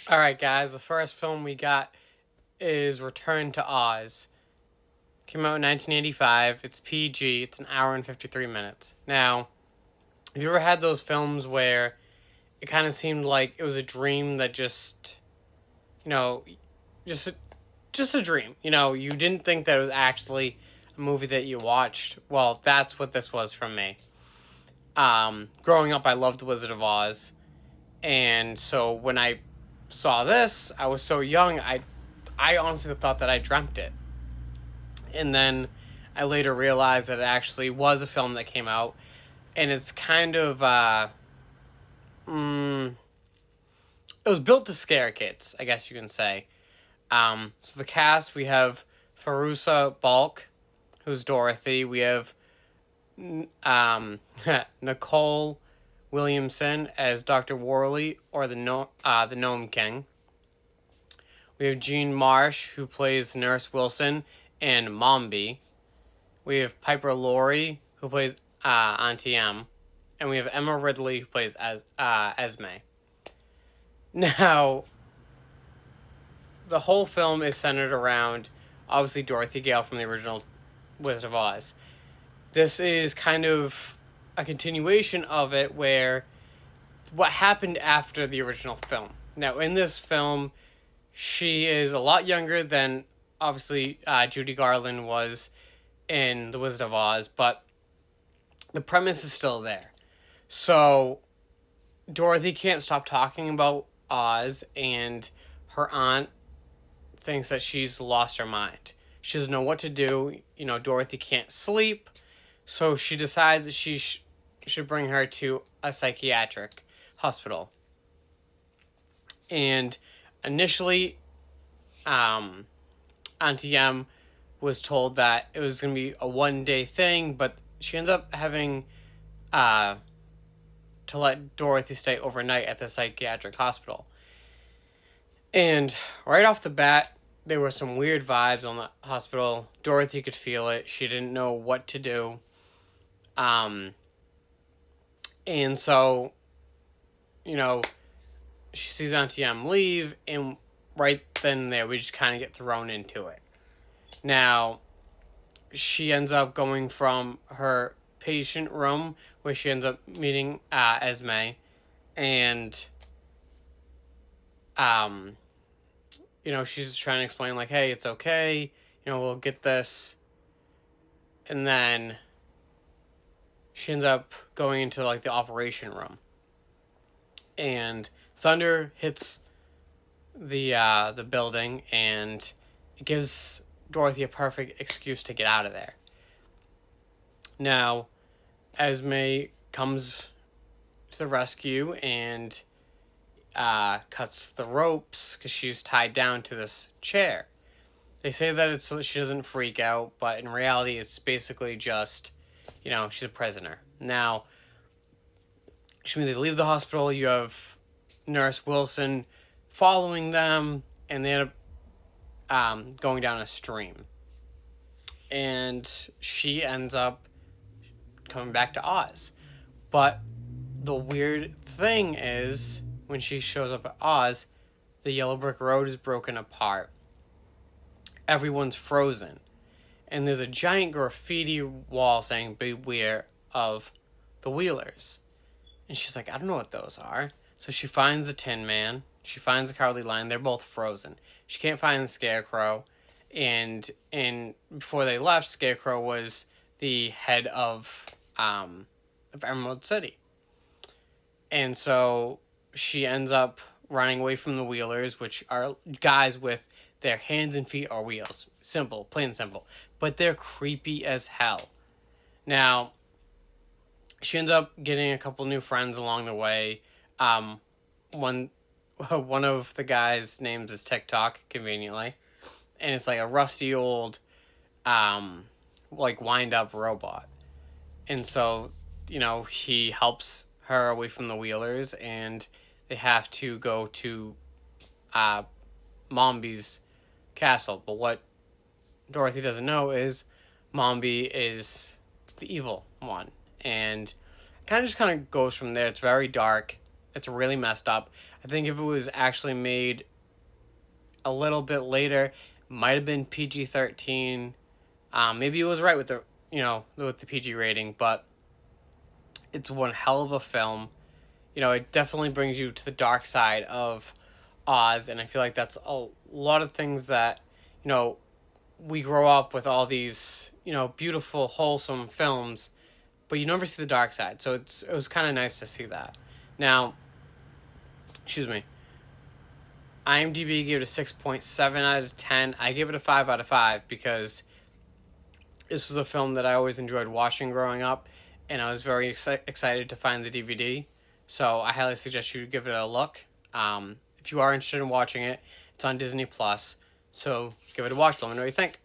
All right, guys. The first film we got is Return to Oz. Came out in 1985. It's PG. It's an hour and 53 minutes. Now, have you ever had those films where it kind of seemed like it was a dream that you know, just just a dream. You didn't think that it was actually a movie that you watched. Well, that's what this was from me. Growing up, I loved The Wizard of Oz, and so when I saw this, I was so young. I honestly thought that I dreamt it. And then I later realized that it actually was a film that came out, and it's kind of it was built to scare kids, I guess you can say. So the cast, we have Farusa Balk, who's Dorothy. We have Nicole Williamson as Dr. Worley, or the Gnome King. We have Jean Marsh, who plays Nurse Wilson and Mombi. We have Piper Laurie, who plays Auntie M. And we have Emma Ridley, who plays Esme. Now, the whole film is centered around, obviously, Dorothy Gale from the original Wizard of Oz. This is kind of a continuation of it, where what happened after the original film. Now, in this film, she is a lot younger than, obviously, Judy Garland was in The Wizard of Oz, but the premise is still there. So, Dorothy can't stop talking about Oz, and her aunt thinks that she's lost her mind. She doesn't know what to do. Dorothy can't sleep, so she decides that she should bring her to a psychiatric hospital. And initially, Auntie M was told that it was going to be a one-day thing, but she ends up having to let Dorothy stay overnight at the psychiatric hospital. And right off the bat, there were some weird vibes on the hospital. Dorothy could feel it. She didn't know what to do. And so, she sees Auntie M leave, and right then and there, we just kind of get thrown into it. Now, she ends up going from her patient room, where she ends up meeting Esme, and she's just trying to explain, like, hey, it's okay, we'll get this. And then she ends up going into, like, the operation room, and thunder hits the building, and it gives Dorothy a perfect excuse to get out of there. Now, Esme comes to the rescue and cuts the ropes because she's tied down to this chair. They say that it's so that she doesn't freak out, but in reality, it's basically just, she's a prisoner. Now, they leave the hospital. You have Nurse Wilson following them, and they end up going down a stream. And she ends up coming back to Oz. But the weird thing is, when she shows up at Oz, the yellow brick road is broken apart. Everyone's frozen. And there's a giant graffiti wall saying, "Beware of the Wheelers." And she's like, I don't know what those are. So she finds the Tin Man. She finds the Cowardly Lion. They're both frozen. She can't find the Scarecrow. And before they left, Scarecrow was the head of Emerald City. And so she ends up running away from the Wheelers, which are guys with their hands and feet are wheels. Simple, plain simple. But they're creepy as hell. Now, she ends up getting a couple new friends along the way. One of the guys' names is TikTok, conveniently. And it's like a rusty old, wind-up robot. And so, he helps her away from the Wheelers, and they have to go to Mombi's castle. But what Dorothy doesn't know is Mombi is the evil one. And kind of goes from there. It's very dark. It's really messed up. I think if it was actually made a little bit later, might have been PG-13. Maybe it was right with the with the PG rating, but it's one hell of a film. It definitely brings you to the dark side of Oz, and I feel like that's a lot of things that we grow up with all these beautiful, wholesome films, but you never see the dark side. So it was kind of nice to see that. Now, excuse me. IMDb gave it a 6.7 out of 10. I gave it a 5 out of 5 because this was a film that I always enjoyed watching growing up, and I was very excited to find the DVD. So I highly suggest you give it a look. If you are interested in watching it, it's on Disney Plus. So give it a watch. Let me know what you think.